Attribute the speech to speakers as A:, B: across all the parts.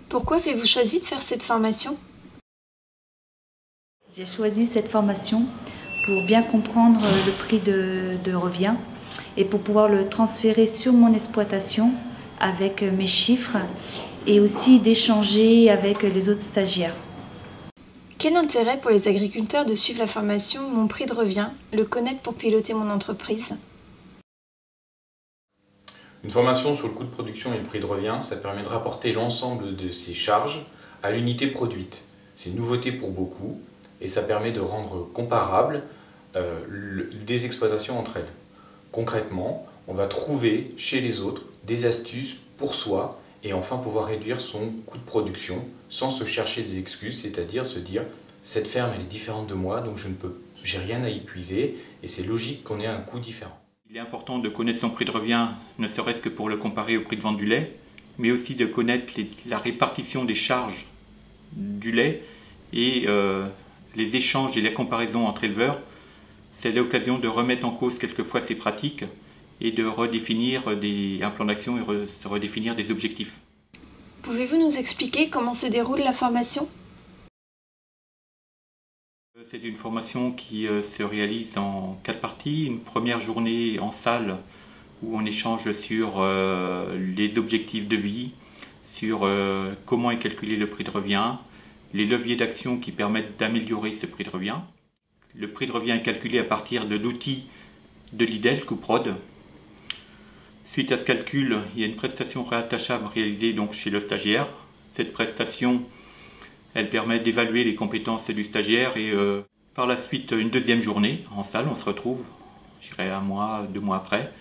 A: Pourquoi avez-vous choisi de faire cette formation?
B: J'ai choisi cette formation pour bien comprendre le prix de revient et pour pouvoir le transférer sur mon exploitation avec mes chiffres et aussi d'échanger avec les autres stagiaires.
A: Quel intérêt pour les agriculteurs de suivre la formation Mon prix de revient, le connaître pour piloter mon entreprise?
C: Une formation sur le coût de production et le prix de revient, ça permet de rapporter l'ensemble de ces charges à l'unité produite. C'est une nouveauté pour beaucoup et ça permet de rendre comparables des exploitations entre elles. Concrètement, on va trouver chez les autres des astuces pour soi et enfin pouvoir réduire son coût de production sans se chercher des excuses, c'est-à-dire se dire cette ferme elle est différente de moi donc j'ai rien à y puiser et c'est logique qu'on ait un coût différent.
D: Il est important de connaître son prix de revient, ne serait-ce que pour le comparer au prix de vente du lait, mais aussi de connaître la répartition des charges du lait et les échanges et les comparaisons entre éleveurs. C'est l'occasion de remettre en cause quelquefois ces pratiques et de redéfinir un plan d'action et redéfinir des objectifs.
A: Pouvez-vous nous expliquer comment se déroule la formation?
D: C'est une formation qui se réalise en 4 parties. Une première journée en salle où on échange sur les objectifs de vie, sur comment est calculé le prix de revient, les leviers d'action qui permettent d'améliorer ce prix de revient. Le prix de revient est calculé à partir de l'outil de l'IDEL, Couprod. Suite à ce calcul, il y a une prestation rattachable réalisée donc chez le stagiaire. Cette prestation, elle permet d'évaluer les compétences du stagiaire et par la suite, une deuxième journée en salle, on se retrouve, je dirais 1 mois, 2 mois après,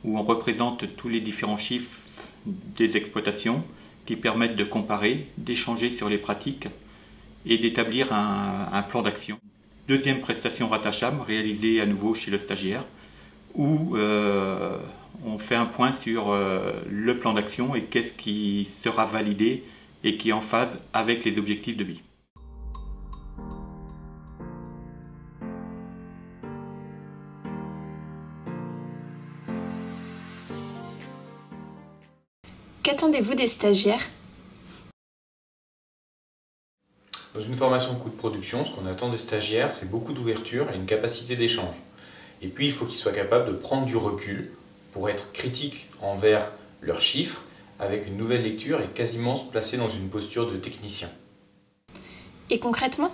D: où on représente tous les différents chiffres des exploitations qui permettent de comparer, d'échanger sur les pratiques et d'établir un plan d'action. Deuxième prestation rattachable réalisée à nouveau chez le stagiaire où on fait un point sur le plan d'action et qu'est-ce qui sera validé et qui est en phase avec les objectifs de vie.
A: Qu'attendez-vous des stagiaires?
C: Dans une formation coût de production, ce qu'on attend des stagiaires, c'est beaucoup d'ouverture et une capacité d'échange. Et puis, il faut qu'ils soient capables de prendre du recul pour être critiques envers leurs chiffres, avec une nouvelle lecture et quasiment se placer dans une posture de technicien.
A: Et concrètement?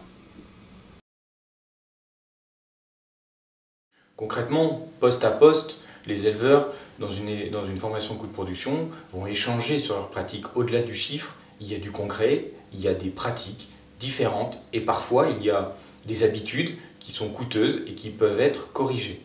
C: Concrètement, poste à poste, les éleveurs, dans une formation coût de production, vont échanger sur leurs pratiques au-delà du chiffre. Il y a du concret, il y a des pratiques différentes et parfois il y a des habitudes qui sont coûteuses et qui peuvent être corrigées.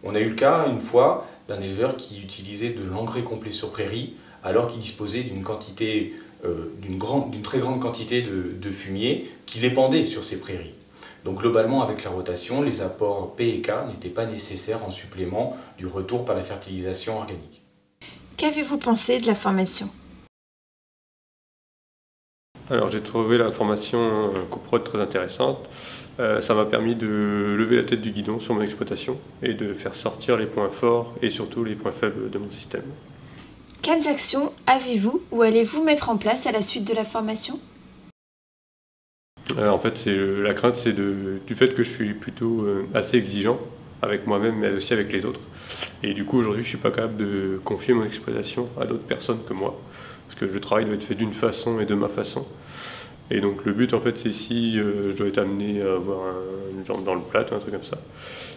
C: On a eu le cas une fois d'un éleveur qui utilisait de l'engrais complet sur prairie alors qu'il disposait d'une très grande quantité de fumier qu'il épandait sur ces prairies. Donc globalement, avec la rotation, les apports P et K n'étaient pas nécessaires en supplément du retour par la fertilisation organique.
A: Qu'avez-vous pensé de la formation?
E: Alors j'ai trouvé la formation Couprod très intéressante. Ça m'a permis de lever la tête du guidon sur mon exploitation et de faire sortir les points forts et surtout les points faibles de mon système.
A: Quelles actions avez-vous ou allez-vous mettre en place à la suite de la formation?
E: En fait, la crainte, c'est du fait que je suis plutôt assez exigeant avec moi-même, mais aussi avec les autres. Et du coup, aujourd'hui, je ne suis pas capable de confier mon exploitation à d'autres personnes que moi, parce que le travail doit être fait d'une façon et de ma façon. Et donc, le but, en fait, c'est si je dois être amené à avoir une jambe dans le plat, un truc comme ça,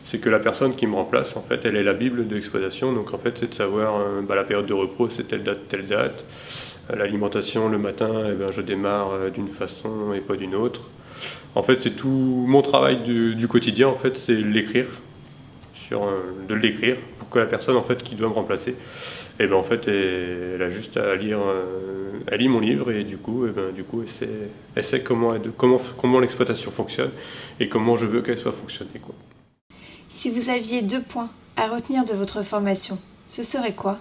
E: c'est que la personne qui me remplace, en fait, elle est la Bible de l'exploitation. Donc, en fait, c'est de savoir la période de repos, c'est telle date. L'alimentation, le matin, je démarre d'une façon et pas d'une autre. En fait, c'est tout mon travail du quotidien, en fait, c'est l'écrire, de l'écrire pour que la personne en fait qui doit me remplacer, en fait, elle a juste à lire, elle lit mon livre et du coup, elle sait comment l'exploitation fonctionne et comment je veux qu'elle soit fonctionnée, quoi.
A: Si vous aviez 2 points à retenir de votre formation, ce serait quoi?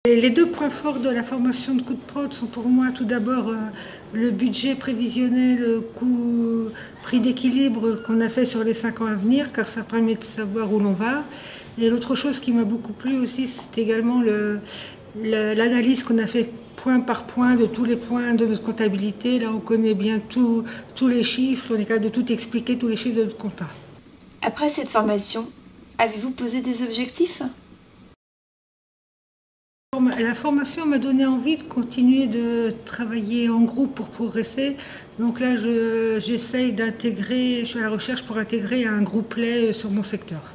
F: Les 2 points forts de la formation de coût de prod sont pour moi tout d'abord le budget prévisionnel, le coût prix d'équilibre qu'on a fait sur les 5 ans à venir, car ça permet de savoir où l'on va. Et l'autre chose qui m'a beaucoup plu aussi, c'est également l'analyse qu'on a fait point par point de tous les points de notre comptabilité. Là, on connaît bien tous les chiffres, on est capable de tout expliquer, tous les chiffres de notre compta.
A: Après cette formation, avez-vous posé des objectifs ?
F: La formation m'a donné envie de continuer de travailler en groupe pour progresser. Donc là, j'essaye d'intégrer, je suis à la recherche pour intégrer un groupe lait sur mon secteur.